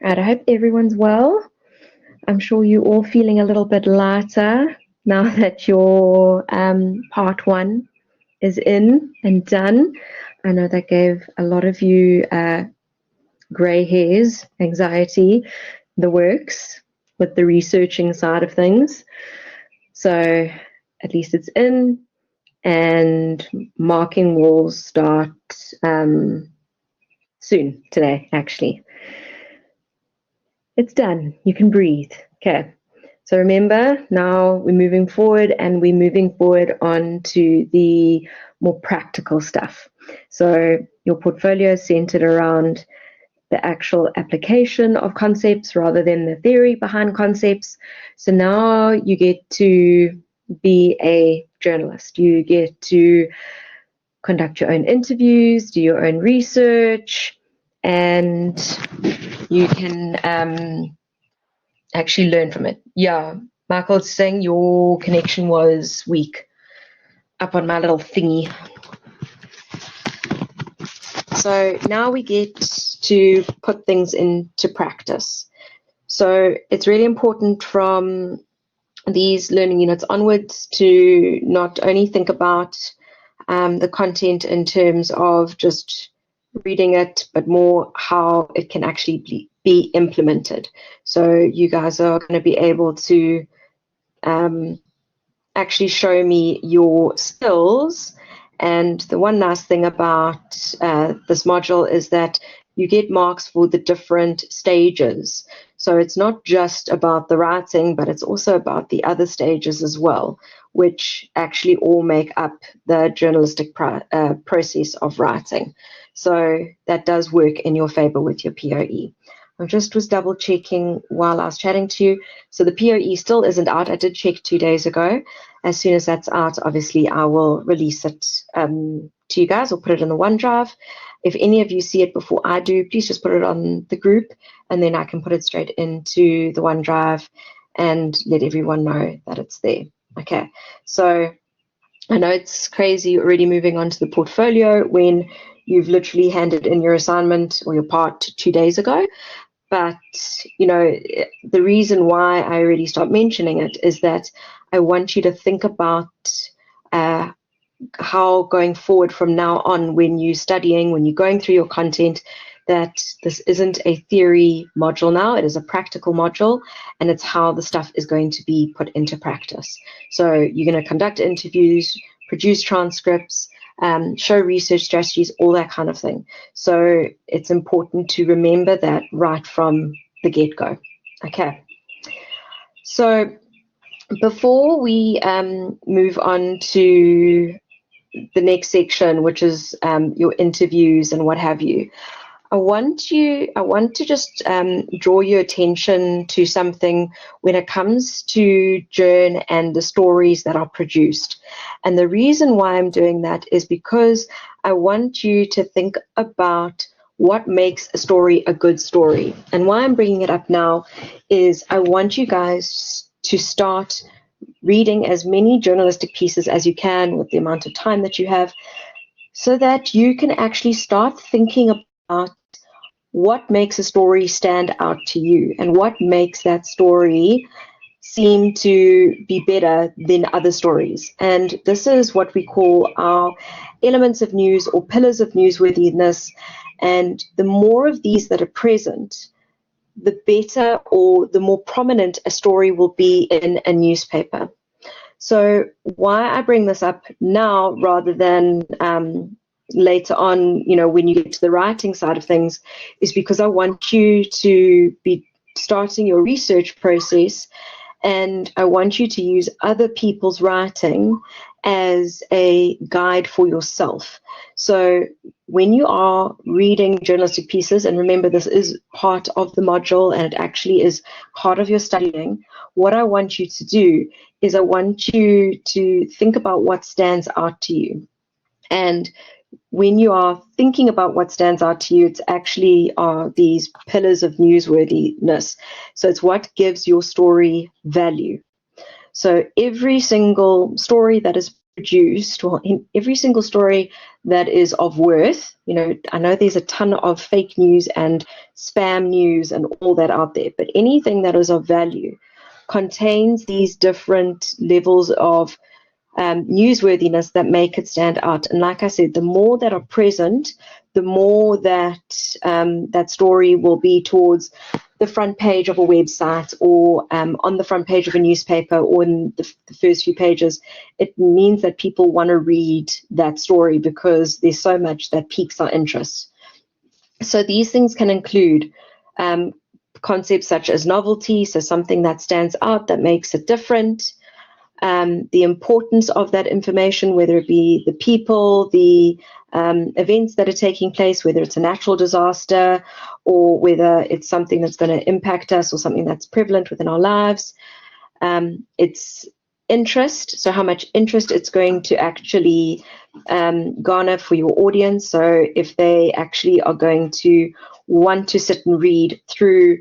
Right, I hope everyone's well. I'm sure you're all feeling a little bit lighter now that your part one is in and done. I know that gave a lot of you grey hairs, anxiety, the works with the researching side of things. So at least it's in, and marking will start soon, today actually. It's done. You can breathe. Okay. So remember, now we're moving forward, and we're moving forward on to the more practical stuff. So your portfolio is centered around the actual application of concepts rather than the theory behind concepts. So now you get to be a journalist. You get to conduct your own interviews, do your own research, and you can actually learn from it. Yeah, Michael's saying your connection was weak up on my little thingy. So now we get to put things into practice. So it's really important from these learning units onwards to not only think about the content in terms of just reading it, but more how it can actually be implemented. So you guys are going to be able to actually show me your skills. And the one nice thing about this module is that you get marks for the different stages. So it's not just about the writing, but it's also about the other stages as well, which actually all make up the journalistic process of writing. So that does work in your favor with your POE. I just was double checking while I was chatting to you. So the POE still isn't out. I did check 2 days ago. As soon as that's out, obviously I will release it to you guys, or put it in the OneDrive. If any of you see it before I do, please just put it on the group, and then I can put it straight into the OneDrive and let everyone know that it's there. Okay, so I know it's crazy already moving on to the portfolio when you've literally handed in your assignment or your part 2 days ago. But, you know, the reason why I already start mentioning it is that I want you to think about how going forward from now on, when you're studying, when you're going through your content, that this isn't a theory module now, it is a practical module, and it's how the stuff is going to be put into practice. So you're going to conduct interviews, produce transcripts, show research strategies, all that kind of thing. So it's important to remember that right from the get-go. Okay. So before we move on to the next section, which is your interviews and what have you, I want to just draw your attention to something when it comes to JRN and the stories that are produced. And the reason why I'm doing that is because I want you to think about what makes a story a good story. And why I'm bringing it up now is I want you guys to start reading as many journalistic pieces as you can with the amount of time that you have, so that you can actually start thinking about what makes a story stand out to you and what makes that story seem to be better than other stories. And this is what we call our elements of news or pillars of newsworthiness. And the more of these that are present, the better or the more prominent a story will be in a newspaper. So why I bring this up now rather than later on, you know, when you get to the writing side of things, is because I want you to be starting your research process, and I want you to use other people's writing as a guide for yourself. So when you are reading journalistic pieces, and remember this is part of the module and it actually is part of your studying, what I want you to do is I want you to think about what stands out to you. And when you are thinking about what stands out to you, it's actually these pillars of newsworthiness. So it's what gives your story value. So every single story that is produced, or in every single story that is of worth, I know there's a ton of fake news and spam news and all that out there, but anything that is of value contains these different levels of newsworthiness that make it stand out. And like I said, the more that are present, the more that that story will be towards the front page of a website, or on the front page of a newspaper, or in the first few pages. It means that people want to read that story because there's so much that piques our interest. So these things can include concepts such as novelty, so something that stands out, that makes it different. The importance of that information, whether it be the people, the events that are taking place, whether it's a natural disaster or whether it's something that's going to impact us or something that's prevalent within our lives. It's interest, so how much interest it's going to actually garner for your audience. So if they actually are going to want to sit and read through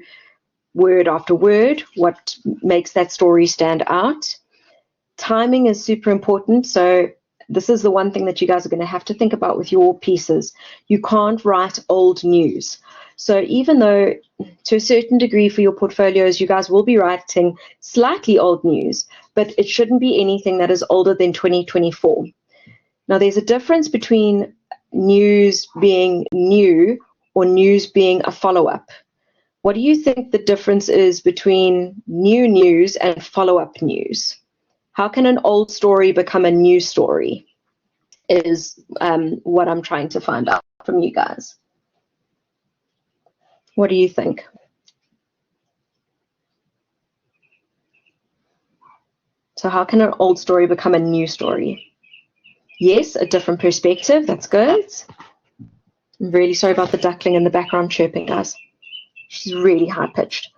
word after word, what makes that story stand out. Timing is super important. So this is the one thing that you guys are going to have to think about with your pieces. You can't write old news. So even though to a certain degree for your portfolios, you guys will be writing slightly old news, but it shouldn't be anything that is older than 2024. Now, there's a difference between news being new or news being a follow-up. What do you think the difference is between new news and follow-up news? How can an old story become a new story is what I'm trying to find out from you guys. What do you think? So how can an old story become a new story? Yes, a different perspective. That's good. I'm really sorry about the duckling in the background chirping, guys. She's really high-pitched.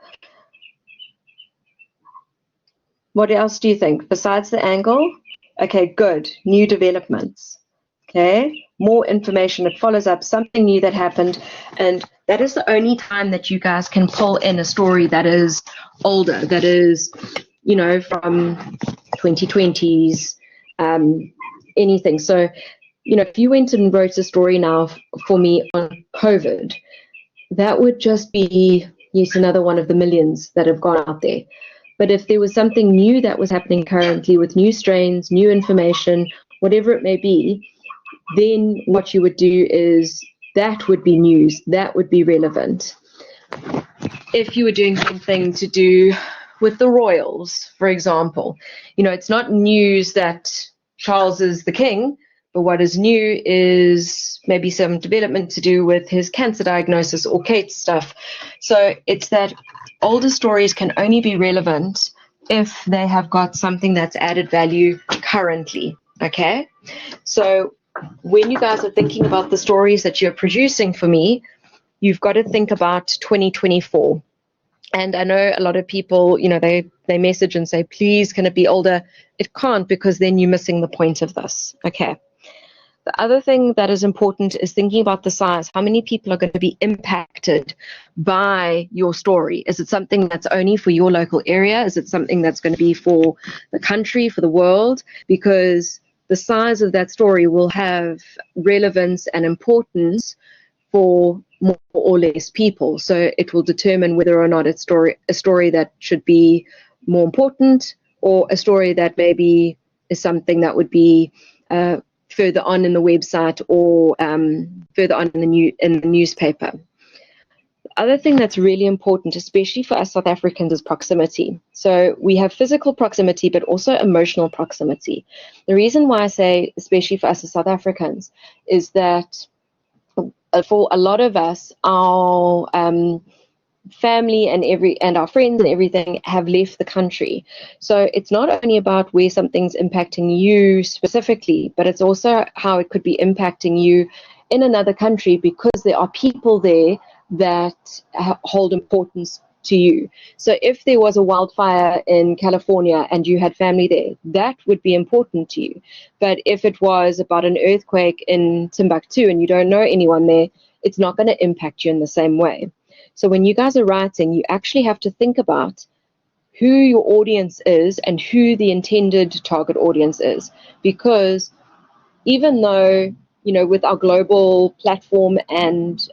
What else do you think? Besides the angle? Okay, good. New developments. Okay, more information that follows up, something new that happened. And that is the only time that you guys can pull in a story that is older, that is, you know, from 2020s, anything. So, you know, if you went and wrote a story now for me on COVID, that would just be yet another one of the millions that have gone out there. But if there was something new that was happening currently with new strains, new information, whatever it may be, then what you would do is that would be news, that would be relevant. If you were doing something to do with the royals, for example, you know, it's not news that Charles is the king, but what is new is maybe some development to do with his cancer diagnosis or Kate's stuff. So it's that older stories can only be relevant if they have got something that's added value currently, okay? So when you guys are thinking about the stories that you're producing for me, you've got to think about 2024. And I know a lot of people, you know, they message and say, please, can it be older? It can't, because then you're missing the point of this, okay? The other thing that is important is thinking about the size. How many people are going to be impacted by your story? Is it something that's only for your local area? Is it something that's going to be for the country, for the world? Because the size of that story will have relevance and importance for more or less people. So it will determine whether or not it's a story that should be more important, or a story that maybe is something that would be further on in the website, or further on in the newspaper. The other thing that's really important, especially for us South Africans, is proximity. So we have physical proximity, but also emotional proximity. The reason why I say especially for us as South Africans is that for a lot of us, our family and our friends and everything have left the country. So it's not only about where something's impacting you specifically, but it's also how it could be impacting you in another country, because there are people there that hold importance to you. So if there was a wildfire in California and you had family there, that would be important to you. But if it was about an earthquake in Timbuktu and you don't know anyone there, it's not going to impact you in the same way. So when you guys are writing, you actually have to think about who your audience is and who the intended target audience is. Because even though, you know, with our global platform and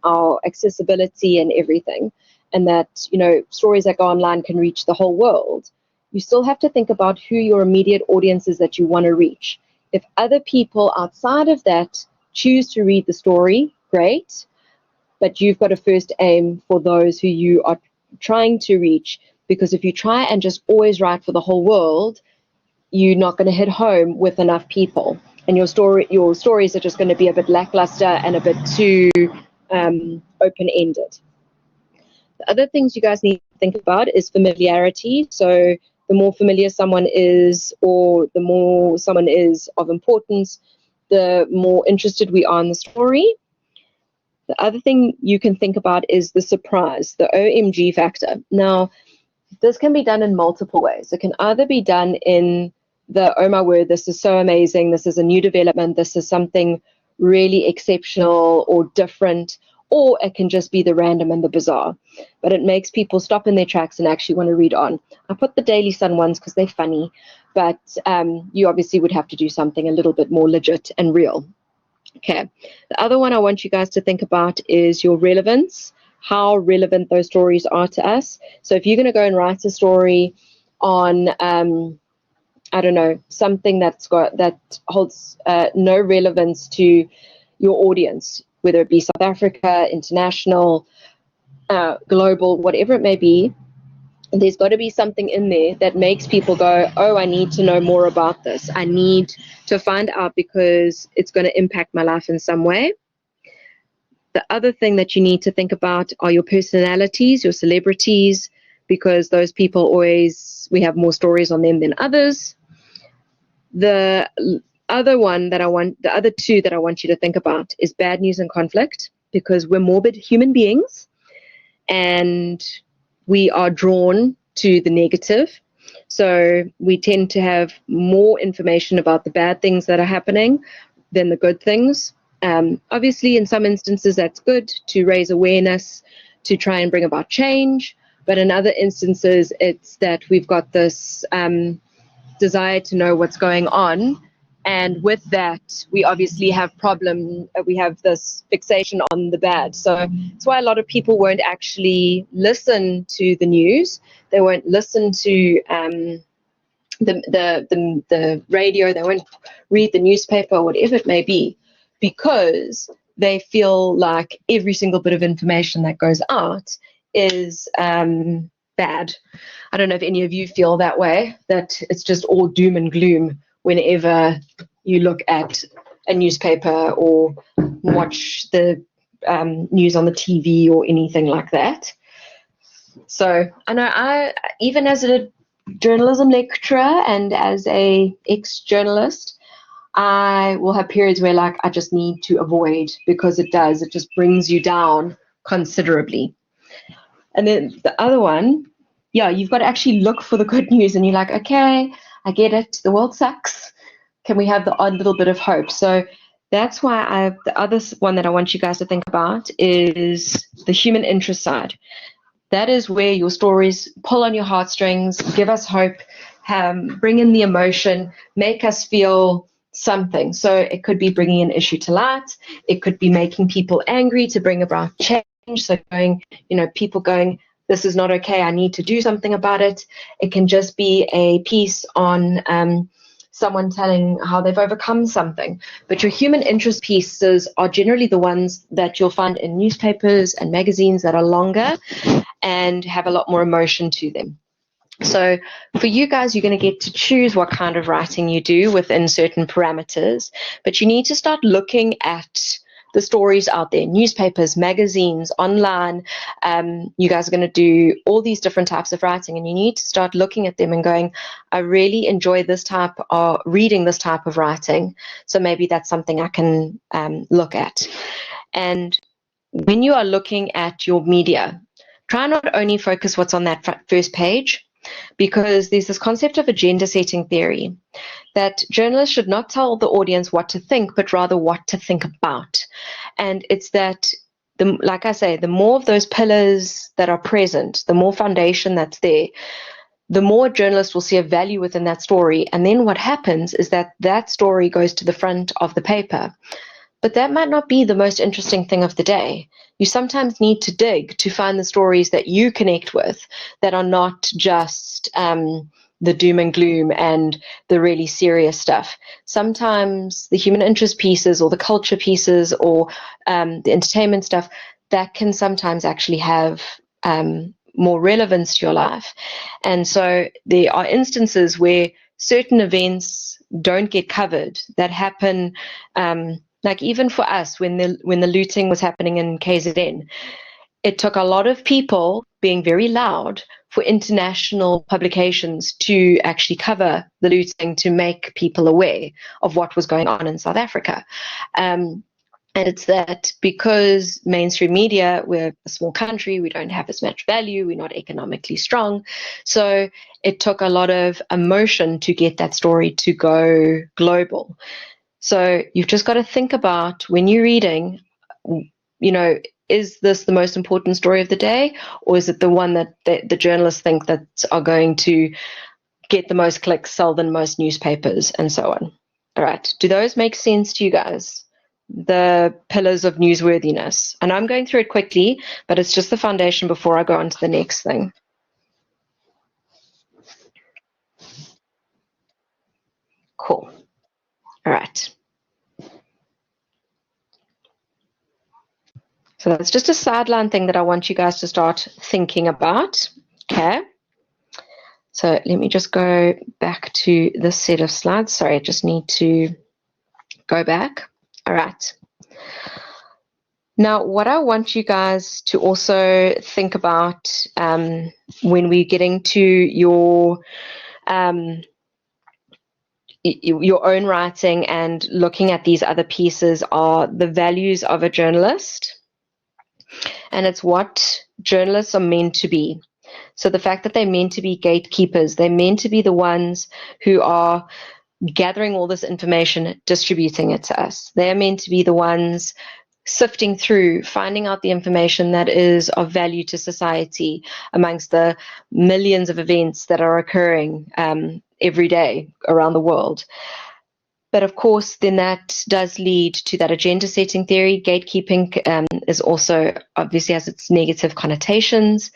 our accessibility and everything, and that, you know, stories that go online can reach the whole world, you still have to think about who your immediate audience is that you want to reach. If other people outside of that choose to read the story, great, but you've got to first aim for those who you are trying to reach, because if you try and just always write for the whole world, you're not going to hit home with enough people, and your stories are just going to be a bit lackluster and a bit too open-ended. The other things you guys need to think about is familiarity. So the more familiar someone is, or the more someone is of importance, the more interested we are in the story. The other thing you can think about is the surprise, the OMG factor. Now, this can be done in multiple ways. It can either be done in the, oh my word, this is so amazing, this is a new development, this is something really exceptional or different, or it can just be the random and the bizarre. But it makes people stop in their tracks and actually want to read on. I put the Daily Sun ones because they're funny, but you obviously would have to do something a little bit more legit and real. Okay, the other one I want you guys to think about is your relevance, how relevant those stories are to us. So if you're going to go and write a story on, I don't know, something that holds no relevance to your audience, whether it be South Africa, international, global, whatever it may be, there's got to be something in there that makes people go, oh, I need to know more about this. I need to find out because it's going to impact my life in some way. The other thing that you need to think about are your personalities, your celebrities, because those people always, we have more stories on them than others. The other two that I want you to think about is bad news and conflict, because we're morbid human beings and we are drawn to the negative. So we tend to have more information about the bad things that are happening than the good things. Obviously, in some instances, that's good to raise awareness, to try and bring about change. But in other instances, it's that we've got this desire to know what's going on. And with that, we obviously have we have this fixation on the bad. So that's why a lot of people won't actually listen to the news. They won't listen to the radio. They won't read the newspaper or whatever it may be, because they feel like every single bit of information that goes out is bad. I don't know if any of you feel that way, that it's just all doom and gloom whenever you look at a newspaper or watch the news on the TV or anything like that. So I know even as a journalism lecturer and as a ex-journalist, I will have periods where like I just need to avoid, because it just brings you down considerably. And then the other one, yeah, you've got to actually look for the good news, and you're like, okay, I get it, the world sucks. Can we have the odd little bit of hope? So that's why the other one that I want you guys to think about is the human interest side. That is where your stories pull on your heartstrings, give us hope, bring in the emotion, make us feel something. So it could be bringing an issue to light. It could be making people angry to bring about change. So people going, this is not okay, I need to do something about it. It can just be a piece on someone telling how they've overcome something. But your human interest pieces are generally the ones that you'll find in newspapers and magazines that are longer and have a lot more emotion to them. So for you guys, you're going to get to choose what kind of writing you do within certain parameters, but you need to start looking at the stories out there, newspapers, magazines, online. You guys are going to do all these different types of writing, and you need to start looking at them and going, I really enjoy this type of reading, this type of writing. So maybe that's something I can look at. And when you are looking at your media, try not only focus what's on that first page, because there's this concept of agenda setting theory that journalists should not tell the audience what to think, but rather what to think about. And it's that, like I say, the more of those pillars that are present, the more foundation that's there, the more journalists will see a value within that story. And then what happens is that that story goes to the front of the paper. But that might not be the most interesting thing of the day. You sometimes need to dig to find the stories that you connect with that are not just the doom and gloom and the really serious stuff. Sometimes the human interest pieces or the culture pieces or the entertainment stuff, that can sometimes actually have more relevance to your life. And so there are instances where certain events don't get covered that happen, like even for us when the looting was happening in KZN. It took a lot of people being very loud for international publications to actually cover the looting, to make people aware of what was going on in South Africa. And it's that because mainstream media, we're a small country, we don't have as much value, we're not economically strong. So it took a lot of emotion to get that story to go global. So you've just got to think about when you're reading, is this the most important story of the day, or is it the one that the journalists think that are going to get the most clicks, sell the most newspapers, and so on? All right. Do those make sense to you guys? The pillars of newsworthiness. And I'm going through it quickly, but it's just the foundation before I go on to the next thing. Cool. All right. So that's just a sideline thing that I want you guys to start thinking about. Okay. So let me just go back to this set of slides. Sorry, I just need to go back. All right. Now, what I want you guys to also think about when we're getting to your own writing and looking at these other pieces are the values of a journalist. And it's what journalists are meant to be. So the fact that they're meant to be gatekeepers, they're meant to be the ones who are gathering all this information, distributing it to us. They're meant to be the ones sifting through, finding out the information that is of value to society amongst the millions of events that are occurring every day around the world. But of course, then that does lead to that agenda setting theory. Gatekeeping is also obviously has its negative connotations,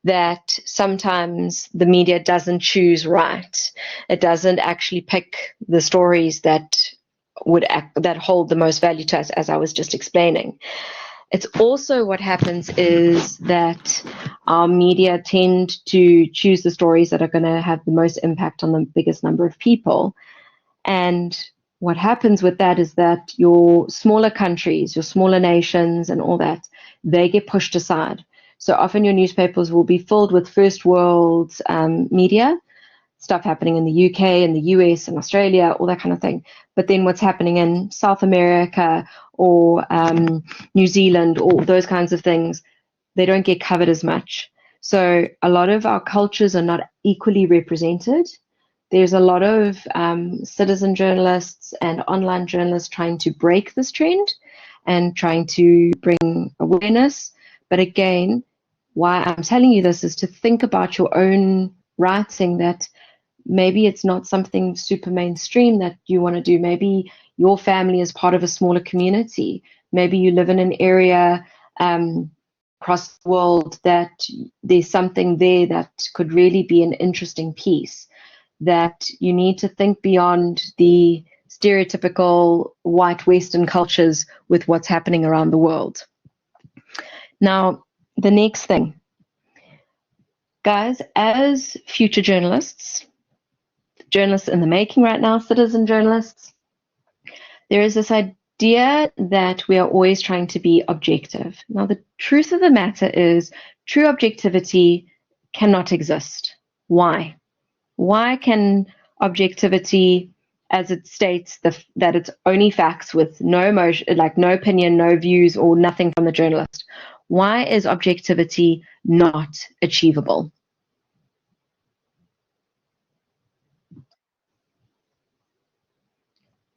that sometimes the media doesn't choose right. It doesn't actually pick the stories that that hold the most value to us, as I was just explaining. It's also what happens is that our media tend to choose the stories that are going to have the most impact on the biggest number of people. And what happens with that is that your smaller countries, your smaller nations and all that, they get pushed aside. So often your newspapers will be filled with first world media, stuff happening in the UK and the US and Australia, all that kind of thing. But then what's happening in South America or New Zealand, all those kinds of things, they don't get covered as much. So a lot of our cultures are not equally represented. There's a lot of citizen journalists and online journalists trying to break this trend and trying to bring awareness. But again, why I'm telling you this is to think about your own writing, that maybe it's not something super mainstream that you want to do. Maybe your family is part of a smaller community. Maybe you live in an area across the world that there's something there that could really be an interesting piece, that you need to think beyond the stereotypical white Western cultures with what's happening around the world. Now, the next thing, guys, as future journalists in the making right now, citizen journalists, there is this idea that we are always trying to be objective. Now, the truth of the matter is true objectivity cannot exist. Why? Why can objectivity, as it states that it's only facts with no emotion, like no opinion, no views, or nothing from the journalist, why is objectivity not achievable?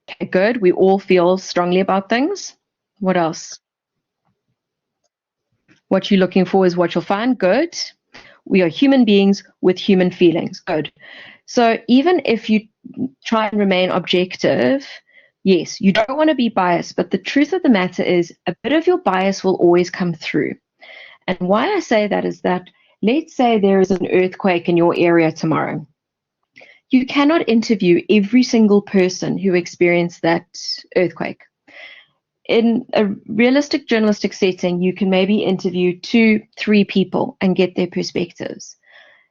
Okay, good. We all feel strongly about things. What else? What you're looking for is what you'll find. Good. We are human beings with human feelings. Good. So even if you try and remain objective, yes, you don't want to be biased, but the truth of the matter is a bit of your bias will always come through. And why I say that is that, let's say there is an earthquake in your area tomorrow. You cannot interview every single person who experienced that earthquake. In a realistic journalistic setting, you can maybe interview 2-3 people and get their perspectives.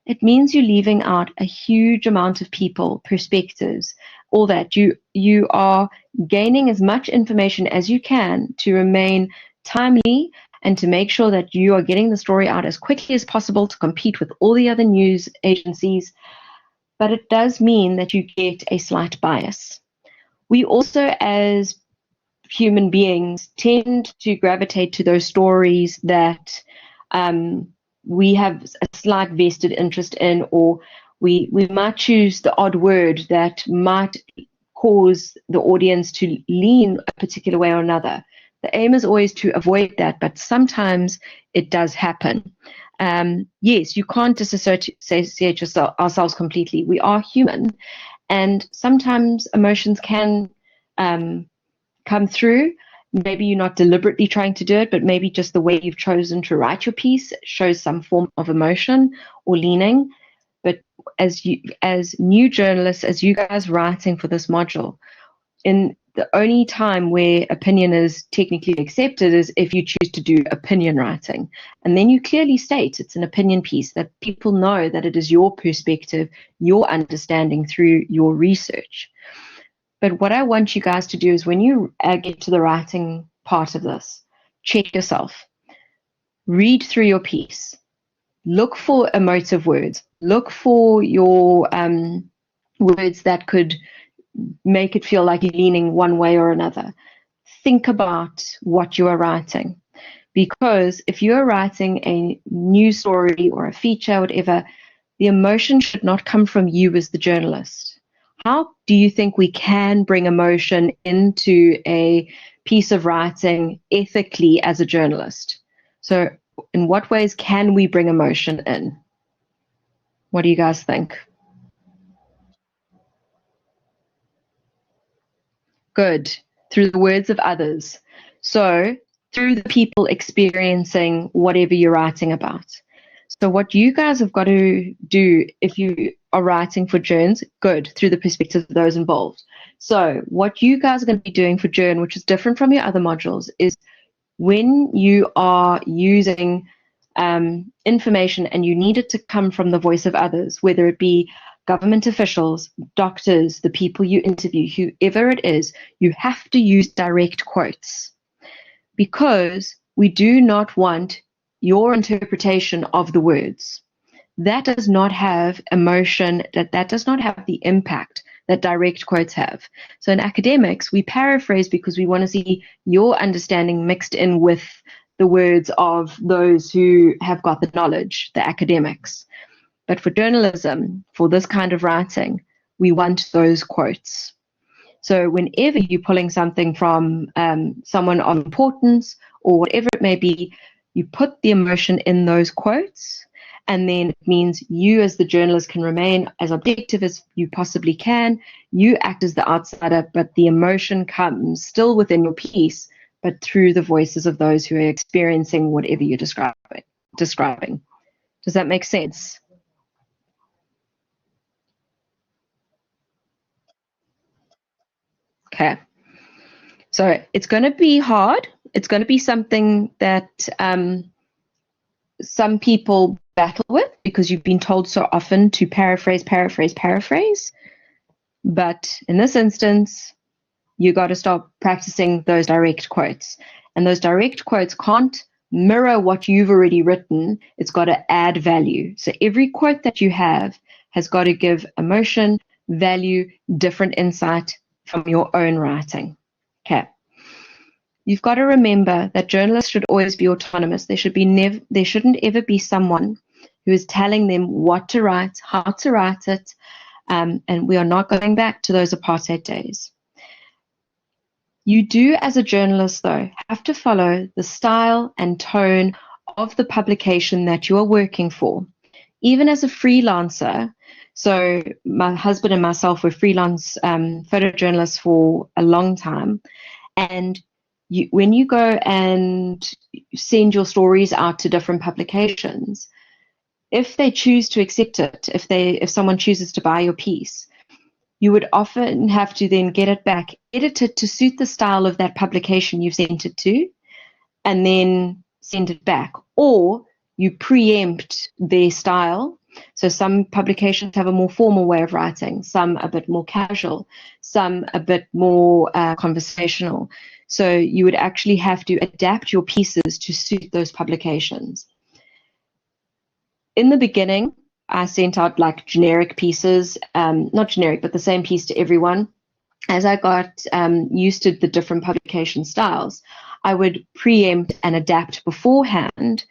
It means you're leaving out a huge amount of people, perspectives, all that. You are gaining as much information as you can to remain timely and to make sure that you are getting the story out as quickly as possible to compete with all the other news agencies. But it does mean that you get a slight bias. We also, as human beings, tend to gravitate to those stories that we have a slight vested interest in, or we might choose the odd word that might cause the audience to lean a particular way or another. The aim is always to avoid that, but sometimes it does happen. Yes, you can't disassociate ourselves completely. We are human, and sometimes emotions can come through. Maybe you're not deliberately trying to do it, but maybe just the way you've chosen to write your piece shows some form of emotion or leaning. But as new journalists, as you guys writing for this module, in the only time where opinion is technically accepted is if you choose to do opinion writing. And then you clearly state it's an opinion piece, that people know that it is your perspective, your understanding through your research. But what I want you guys to do is when you get to the writing part of this, check yourself. Read through your piece. Look for emotive words. Look for your words that could make it feel like you're leaning one way or another. Think about what you are writing. Because if you are writing a news story or a feature, whatever, the emotion should not come from you as the journalist. How do you think we can bring emotion into a piece of writing ethically as a journalist? So in what ways can we bring emotion in? What do you guys think? Good. Through the words of others. So through the people experiencing whatever you're writing about. So what you guys have got to do if you are writing for journs, good, through the perspective of those involved. So what you guys are going to be doing for journ, which is different from your other modules, is when you are using information and you need it to come from the voice of others, whether it be government officials, doctors, the people you interview, whoever it is, you have to use direct quotes, because we do not want your interpretation of the words. That does not have emotion, that does not have the impact that direct quotes have. So in academics, we paraphrase because we want to see your understanding mixed in with the words of those who have got the knowledge, the academics. But for journalism, for this kind of writing, we want those quotes. So whenever you're pulling something from someone of importance or whatever it may be, you put the emotion in those quotes, and then it means you as the journalist can remain as objective as you possibly can. You act as the outsider, but the emotion comes still within your piece, but through the voices of those who are experiencing whatever you're describing. Does that make sense? Okay. So it's going to be hard. It's going to be something that some people battle with because you've been told so often to paraphrase. But in this instance, you got to start practicing those direct quotes. And those direct quotes can't mirror what you've already written. It's got to add value. So every quote that you have has got to give emotion, value, different insight from your own writing. Okay. You've got to remember that journalists should always be autonomous. There shouldn't ever be someone who is telling them what to write, how to write it, and we are not going back to those apartheid days. You do, as a journalist, though, have to follow the style and tone of the publication that you are working for. even as a freelancer, so my husband and myself were freelance photojournalists for a long time, and when you go and send your stories out to different publications, if they choose to accept it, if someone chooses to buy your piece, you would often have to then get it back edited to suit the style of that publication you've sent it to, and then send it back. Or you preempt their style. So some publications have a more formal way of writing, some a bit more casual, some a bit more conversational. So you would actually have to adapt your pieces to suit those publications. In the beginning, I sent out like generic pieces, not generic, but the same piece to everyone. As I got used to the different publication styles, I would preempt and adapt beforehand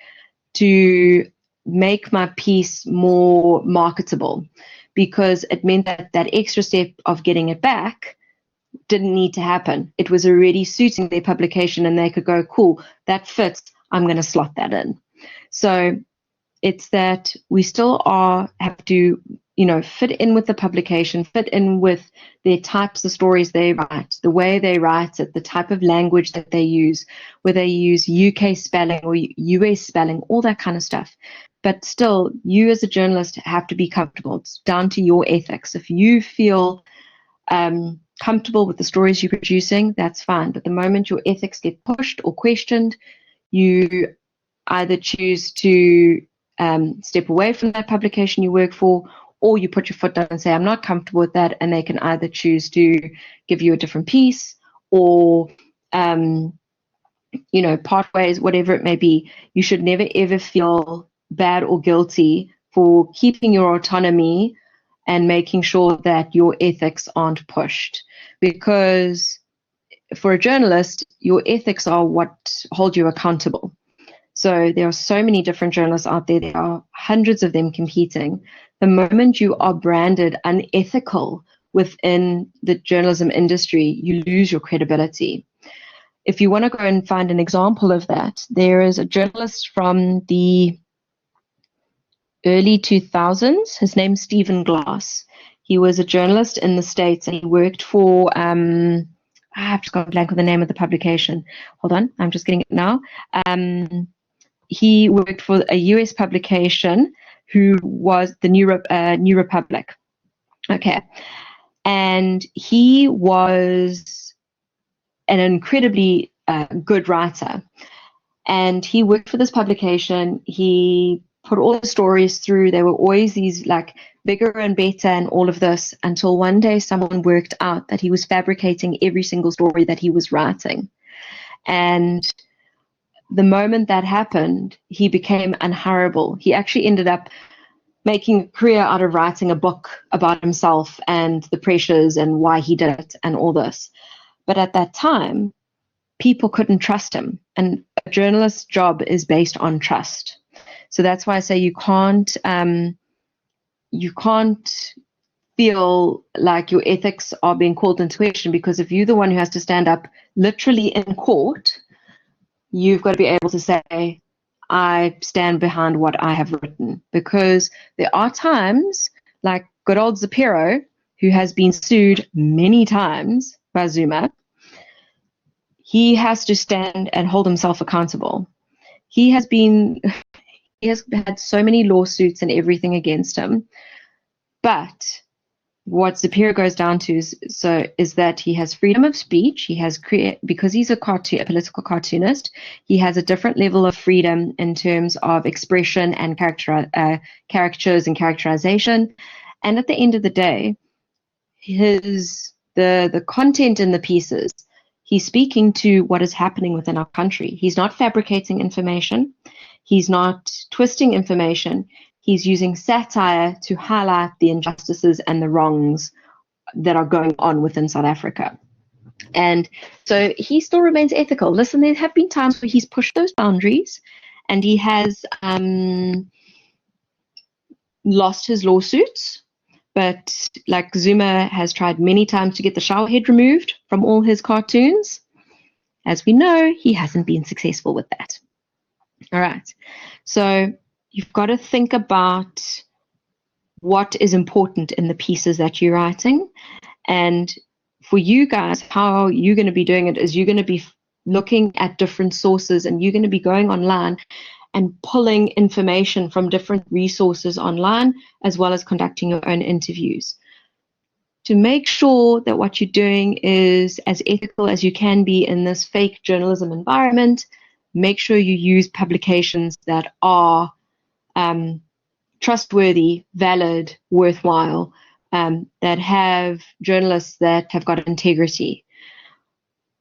to make my piece more marketable, because it meant that that extra step of getting it back didn't need to happen. It was already suiting their publication, and they could go, cool, that fits, I'm going to slot that in. So it's that we still have to, fit in with the publication, fit in with their types of stories they write, the way they write it, the type of language that they use, whether they use UK spelling or US spelling, all that kind of stuff. But still, you as a journalist have to be comfortable. It's down to your ethics. If you feel comfortable with the stories you're producing, that's fine. But the moment your ethics get pushed or questioned, you either choose to step away from that publication you work for, or you put your foot down and say, I'm not comfortable with that, and they can either choose to give you a different piece or, part ways, whatever it may be. You should never, ever feel bad or guilty for keeping your autonomy and making sure that your ethics aren't pushed. Because for a journalist, your ethics are what hold you accountable. So there are so many different journalists out there. There are hundreds of them competing. The moment you are branded unethical within the journalism industry, you lose your credibility. If you want to go and find an example of that, there is a journalist from the early 2000s. His name's Stephen Glass. He was a journalist in the States, and he worked for, I've just gone blank with the name of the publication. Hold on, I'm just getting it now. He worked for a US publication who was the New Republic. Okay. And he was an incredibly good writer. And he worked for this publication. He put all the stories through. They were always these like bigger and better and all of this, until one day someone worked out that he was fabricating every single story that he was writing. And the moment that happened, he became unhireable. He actually ended up making a career out of writing a book about himself and the pressures and why he did it and all this. But at that time, people couldn't trust him. And a journalist's job is based on trust. So that's why I say you can't feel like your ethics are being called into question, because if you're the one who has to stand up literally in court, you've got to be able to say, I stand behind what I have written. Because there are times, like good old Zapiro, who has been sued many times by Zuma, he has to stand and hold himself accountable. He has had so many lawsuits and everything against him. But what Zapiro goes down to is that he has freedom of speech. He has because he's a political cartoonist. He has a different level of freedom in terms of expression and characters and characterization. And at the end of the day, the content in the pieces, he's speaking to what is happening within our country. He's not fabricating information. He's not twisting information. He's using satire to highlight the injustices and the wrongs that are going on within South Africa. And so he still remains ethical. Listen, there have been times where he's pushed those boundaries, and he has lost his lawsuits. But like Zuma has tried many times to get the shower head removed from all his cartoons. As we know, he hasn't been successful with that. All right. So you've got to think about what is important in the pieces that you're writing. And for you guys, how you're going to be doing it is you're going to be looking at different sources, and you're going to be going online and pulling information from different resources online, as well as conducting your own interviews. To make sure that what you're doing is as ethical as you can be in this fake journalism environment, make sure you use publications that are trustworthy, valid, worthwhile, that have journalists that have got integrity.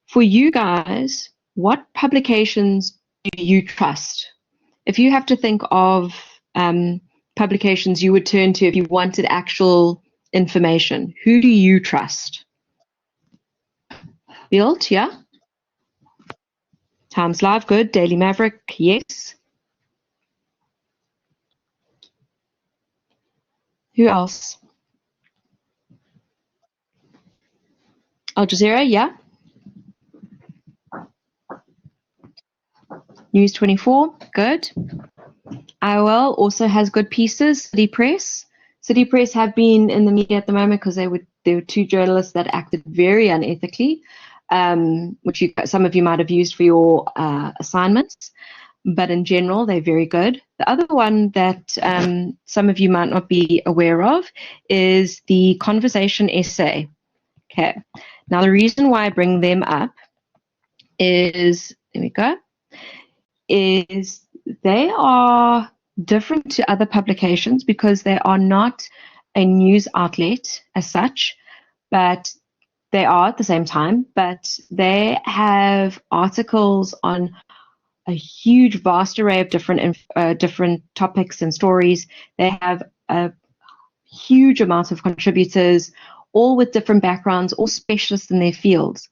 For you guys, what publications do you trust? If you have to think of publications you would turn to if you wanted actual information, who do you trust? Built, yeah. Times Live, good. Daily Maverick, yes. Who else? Al Jazeera, yeah. News 24, good. IOL also has good pieces. City Press. City Press have been in the media at the moment because there were two journalists that acted very unethically, which some of you might have used for your assignments. But in general, they're very good. The other one that some of you might not be aware of is the Conversation Essay. Okay. Now, the reason why I bring them up is, there we go, is they are different to other publications because they are not a news outlet as such, but they are at the same time, but they have articles on a huge, vast array of different topics and stories. They have a huge amount of contributors, all with different backgrounds, all specialists in their fields.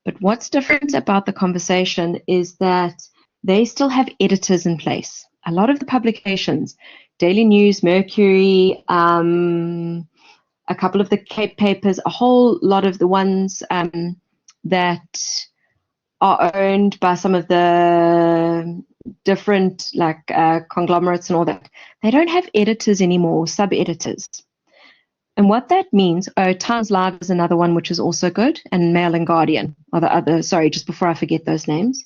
But what's different about the Conversation is that they still have editors in place. A lot of the publications, Daily News, Mercury, a couple of the Cape papers, a whole lot of the ones that are owned by some of the different conglomerates and all that, they don't have editors anymore, sub-editors. And what that means, Times Live is another one which is also good, and Mail and Guardian are the other, sorry, just before I forget those names.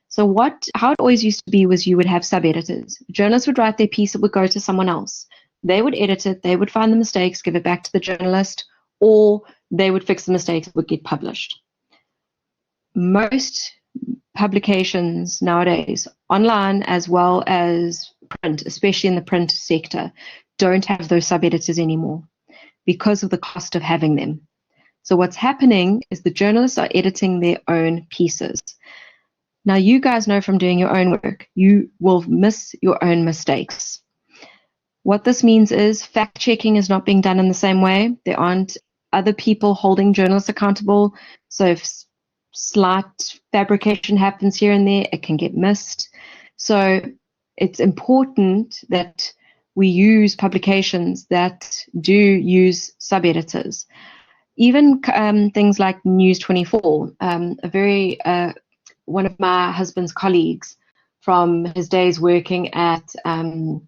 So how it always used to be was you would have sub-editors. Journalists would write their piece, it would go to someone else. They would edit it, they would find the mistakes, give it back to the journalist, or they would fix the mistakes, it would get published. Most publications nowadays, online as well as print, especially in the print sector, don't have those sub-editors anymore because of the cost of having them. So what's happening is the journalists are editing their own pieces. Now, you guys know from doing your own work, you will miss your own mistakes. What this means is fact-checking is not being done in the same way. There aren't other people holding journalists accountable. So if slight fabrication happens here and there, it can get missed. So it's important that we use publications that do use sub-editors. Even things like News 24, one of my husband's colleagues from his days working at the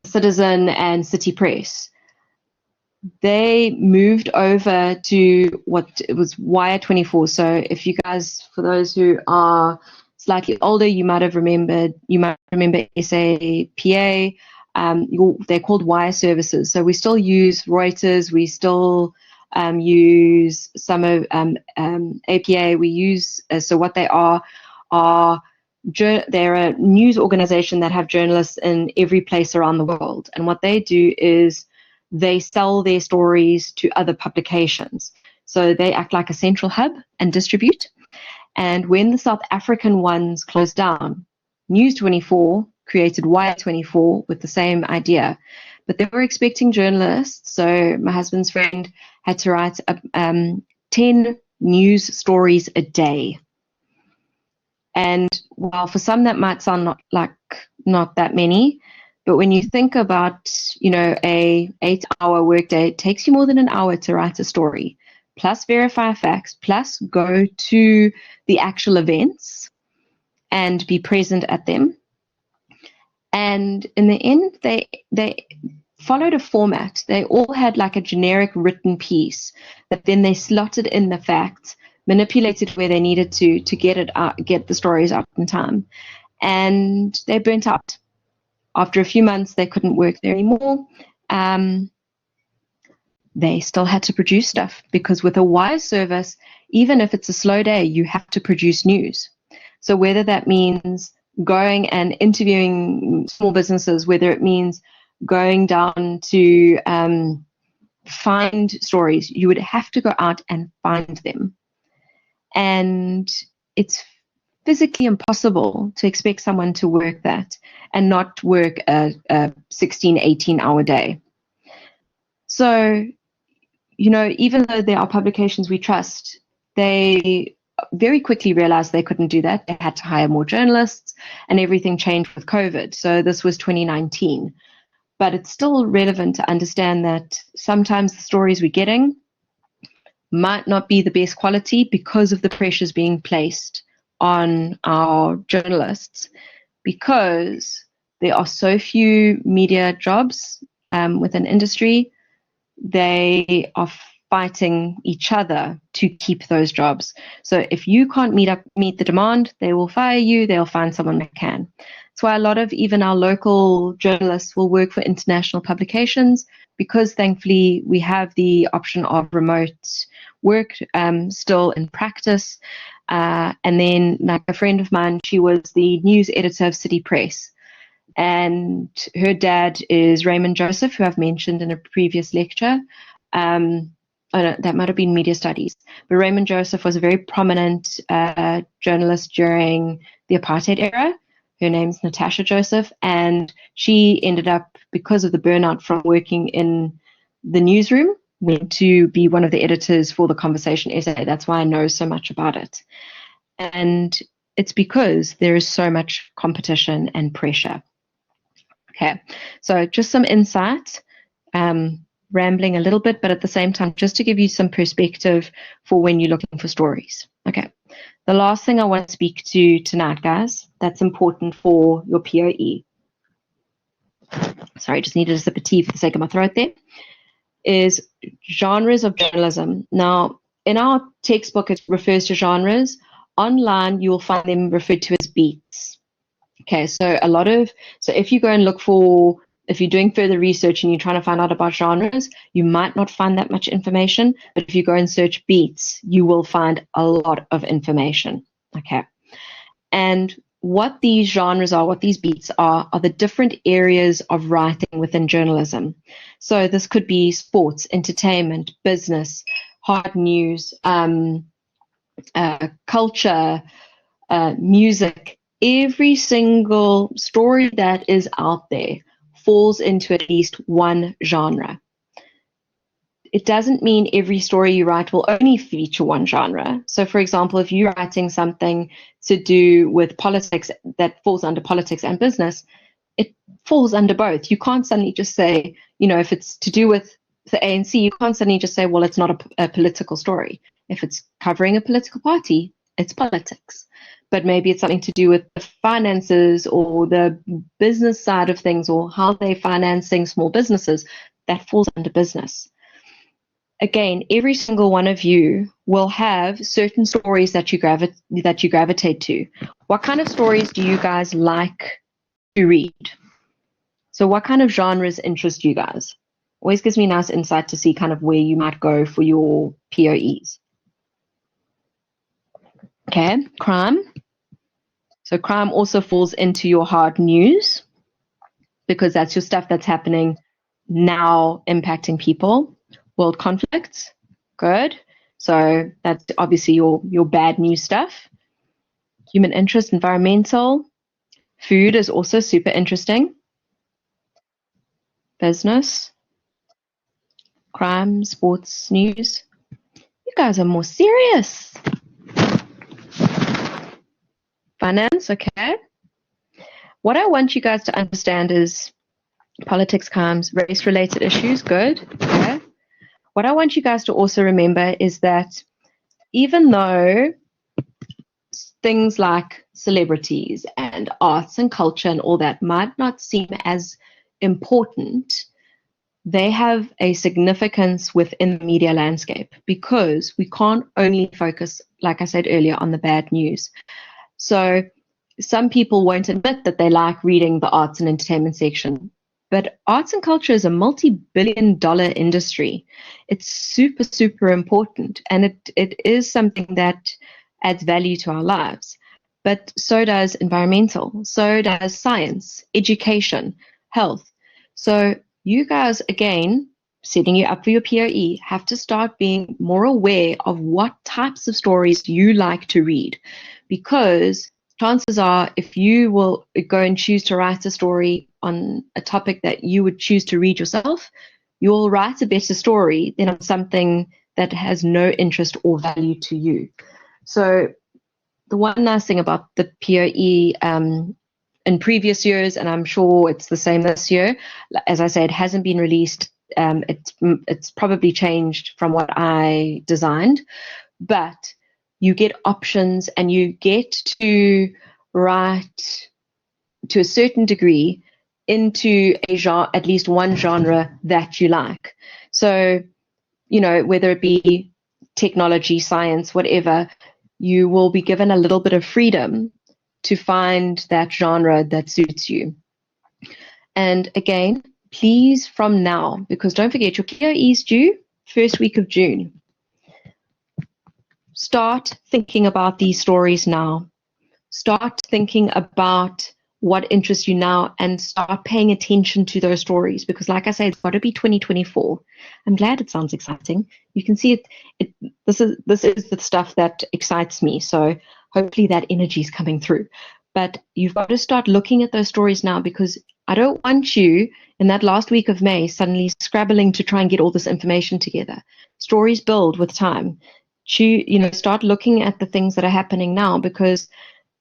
Citizen and City Press, they moved over to what it was Wire 24. So if you guys, for those who are slightly older, you might remember SAPA. They're called Wire services. So we still use Reuters. We still use some of APA. We use so what they are they're a news organization that have journalists in every place around the world. And what they do is they sell their stories to other publications. So they act like a central hub and distribute. And when the South African ones closed down, News 24 created Wire 24 with the same idea. But they were expecting journalists. So my husband's friend had to write 10 news stories a day. And while for some that might sound not that many, but when you think about, a 8-hour workday, it takes you more than an hour to write a story, plus verify facts, plus go to the actual events and be present at them. And in the end, they followed a format. They all had like a generic written piece, but then they slotted in the facts, manipulated where they needed to get it out, get the stories out in time, and they burnt out. After a few months, they couldn't work there anymore. They still had to produce stuff, because with a wire service, even if it's a slow day, you have to produce news. So whether that means going and interviewing small businesses, whether it means going down to find stories, you would have to go out and find them. And it's physically impossible to expect someone to work that and not work a 16, 18-hour day. So, you know, even though there are publications we trust, they very quickly realized they couldn't do that. They had to hire more journalists, and everything changed with COVID. So this was 2019. But it's still relevant to understand that sometimes the stories we're getting might not be the best quality because of the pressures being placed on our journalists, because there are so few media jobs within industry. They are fighting each other to keep those jobs. So if you can't meet the demand, they will fire you. They'll find someone that can. That's why a lot of even our local journalists will work for international publications, because thankfully we have the option of remote work still in practice. And then, like a friend of mine, she was the news editor of City Press. And her dad is Raymond Joseph, who I've mentioned in a previous lecture. That might have been media studies. But Raymond Joseph was a very prominent journalist during the apartheid era. Her name's Natasha Joseph, and she ended up, because of the burnout from working in the newsroom, went to be one of the editors for the Conversation essay. That's why I know so much about it. And it's because there is so much competition and pressure. Okay, so just some insight, rambling a little bit, but at the same time, just to give you some perspective for when you're looking for stories. Okay, the last thing I want to speak to tonight, guys, that's important for your POE. Sorry, just needed a sip of tea for the sake of my throat there. Is genres of journalism. Now, in our textbook, it refers to genres. Online, you will find them referred to as beats. Okay, so if you go and look for, if you're doing further research and you're trying to find out about genres, you might not find that much information. But if you go and search beats, you will find a lot of information. Okay, and what these genres are, what these beats are the different areas of writing within journalism. So this could be sports, entertainment, business, hard news, culture, music. Every single story that is out there falls into at least one genre. It doesn't mean every story you write will only feature one genre. So, for example, if you're writing something to do with politics that falls under politics and business, it falls under both. You can't suddenly just say, you know, if it's to do with the ANC, you can't suddenly just say, well, it's not a political story. If it's covering a political party, it's politics. But maybe it's something to do with the finances or the business side of things, or how they're financing small businesses. That falls under business. Again, every single one of you will have certain stories that you gravitate to. What kind of stories do you guys like to read? So what kind of genres interest you guys? Always gives me nice insight to see kind of where you might go for your POEs. Okay, crime. So crime also falls into your hard news, because that's your stuff that's happening now, impacting people. World conflicts, good. So that's obviously your bad news stuff. Human interest, environmental. Food is also super interesting. Business, crime, sports, news. You guys are more serious. Finance, okay. What I want you guys to understand is politics, crimes, race-related issues, good, okay. What I want you guys to also remember is that even though things like celebrities and arts and culture and all that might not seem as important, they have a significance within the media landscape because we can't only focus, like I said earlier, on the bad news. So some people won't admit that they like reading the arts and entertainment section, but arts and culture is a multi-billion-dollar industry. It's super, super important, and it is something that adds value to our lives. But so does environmental, so does science, education, health. So you guys, again, setting you up for your POE, have to start being more aware of what types of stories you like to read, because chances are, if you will go and choose to write a story on a topic that you would choose to read yourself, you'll write a better story than on something that has no interest or value to you. So the one nice thing about the POE in previous years, and I'm sure it's the same this year, as I say, it hasn't been released. It's probably changed from what I designed, but you get options and you get to write to a certain degree into a genre, at least one genre that you like. So, you know, whether it be technology, science, whatever, you will be given a little bit of freedom to find that genre that suits you. And again, please, from now, because don't forget, your POE is due first week of June. Start thinking about these stories now. Start thinking about what interests you now and start paying attention to those stories, because like I say, it's got to be 2024. I'm glad it sounds exciting. You can see it. This is the stuff that excites me. So hopefully that energy is coming through. But you've got to start looking at those stories now, because I don't want you in that last week of May suddenly scrabbling to try and get all this information together. Stories build with time. Start looking at the things that are happening now, because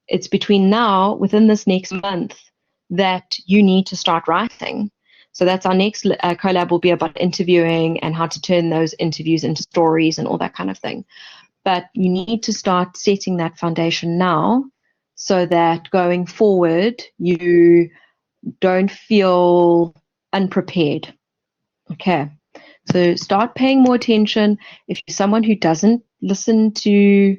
it's between now, within this next month, that you need to start writing. So that's our next collab, will be about interviewing and how to turn those interviews into stories and all that kind of thing. But you need to start setting that foundation now, so that going forward, you don't feel unprepared. Okay. So start paying more attention. If you're someone who doesn't listen to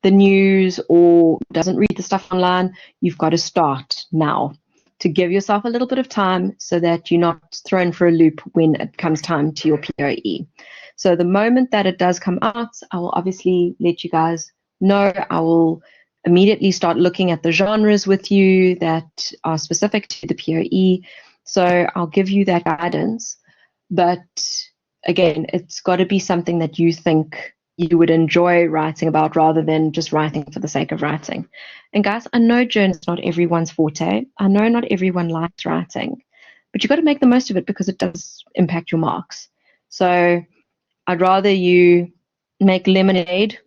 the news or doesn't read the stuff online, you've got to start now to give yourself a little bit of time so that you're not thrown for a loop when it comes time to your POE. So the moment that it does come out, I will obviously let you guys know. I will immediately start looking at the genres with you that are specific to the POE. So I'll give you that guidance. But again, it's got to be something that you think you would enjoy writing about, rather than just writing for the sake of writing. And guys, I know journalism is not everyone's forte. I know not everyone likes writing, but you've got to make the most of it, because it does impact your marks. So I'd rather you make lemonade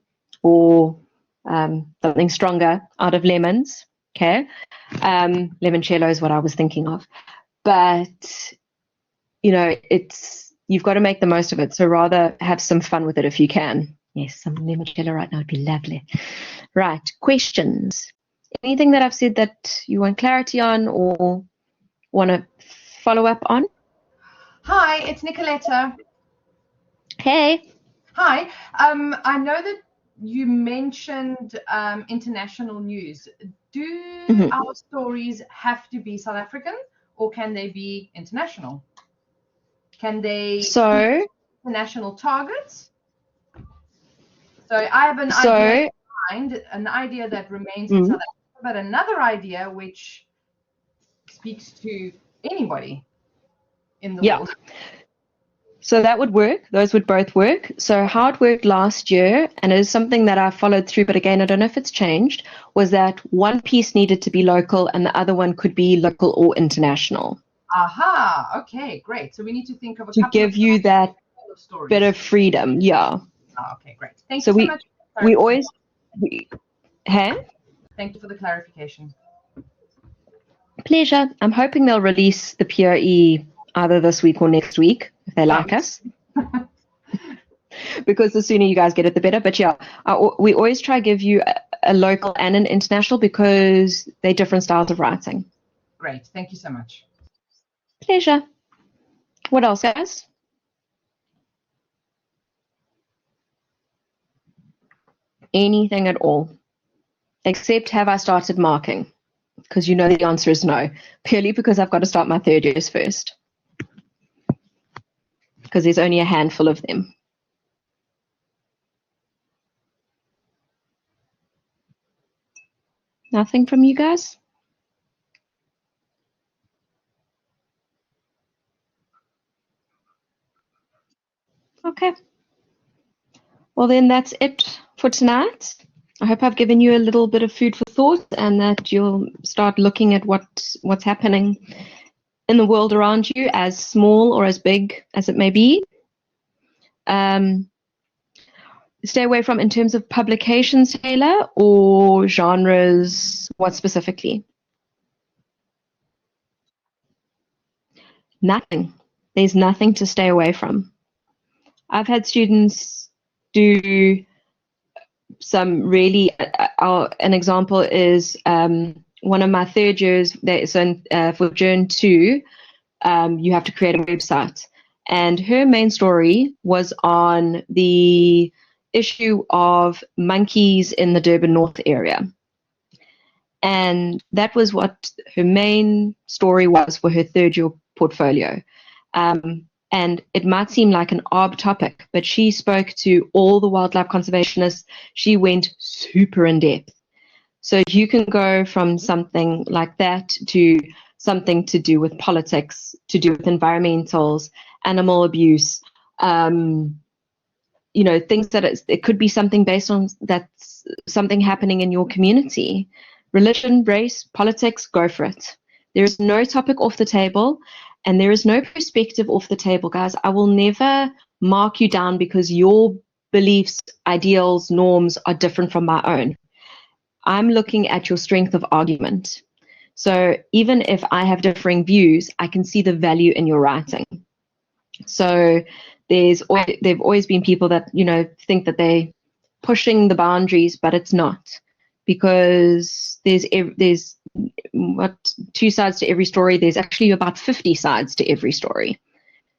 or something stronger out of lemons. Okay. Limoncello is what I was thinking of. But you've got to make the most of it. So rather have some fun with it if you can. Yes, some limoncello right now would be lovely. Right, questions. Anything that I've said that you want clarity on or want to follow up on? Hi, it's Nicoletta. Hey. Hi. I know that you mentioned international news. Do our stories have to be South African, or can they be international? Can they be international targets? So I have an idea in mind, an idea that remains in South Africa, but another idea which speaks to anybody in the world. So that would work. Those would both work. So how it worked last year, and it is something that I followed through, but again, I don't know if it's changed, was that one piece needed to be local and the other one could be local or international. Aha. Okay, great. So we need to think of to give you that bit of freedom. Yeah. Oh, okay, great. Thank you so much. Thank you for the clarification. Pleasure. I'm hoping they'll release the POE either this week or next week, if they like us. Because the sooner you guys get it, the better. But yeah, we always try to give you a local and an international because they're different styles of writing. Great. Thank you so much. Pleasure. What else, guys? Anything at all? Except, have I started marking? Because you know the answer is no. Purely because I've got to start my third years first. Because there's only a handful of them. Nothing from you guys? Okay. Well, then that's it for tonight. I hope I've given you a little bit of food for thought and that you'll start looking at what's happening in the world around you, as small or as big as it may be. Stay away from in terms of publications, Taylor, or genres, what specifically? Nothing. There's nothing to stay away from. I've had students do some really, an example is one of my third years, for Journ 2, you have to create a website. And her main story was on the issue of monkeys in the Durban North area. And that was what her main story was for her third year portfolio. And it might seem like an odd topic, but she spoke to all the wildlife conservationists. She went super in depth. So you can go from something like that to something to do with politics, to do with environmentals, animal abuse, things that it could be something based on that's something happening in your community. Religion, race, politics, go for it. There is no topic off the table. And there is no perspective off the table, guys. I will never mark you down because your beliefs, ideals, norms are different from my own. I'm looking at your strength of argument. So even if I have differing views, I can see the value in your writing. So there've always been people that, think that they're pushing the boundaries, but it's not. Because there's two sides to every story. There's actually about 50 sides to every story.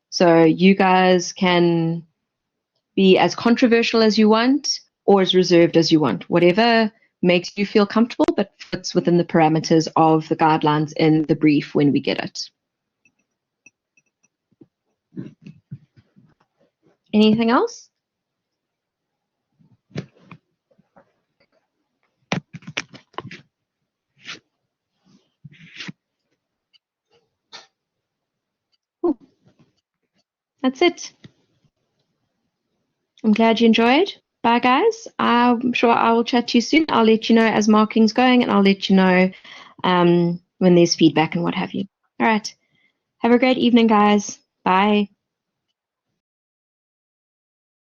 So you guys can be as controversial as you want or as reserved as you want, whatever makes you feel comfortable, but fits within the parameters of the guidelines in the brief when we get it. Anything else? Ooh. That's it. I'm glad you enjoyed. Bye, guys. I'm sure I will chat to you soon. I'll let you know as marking's going, and I'll let you know when there's feedback and what have you. All right. Have a great evening, guys. Bye.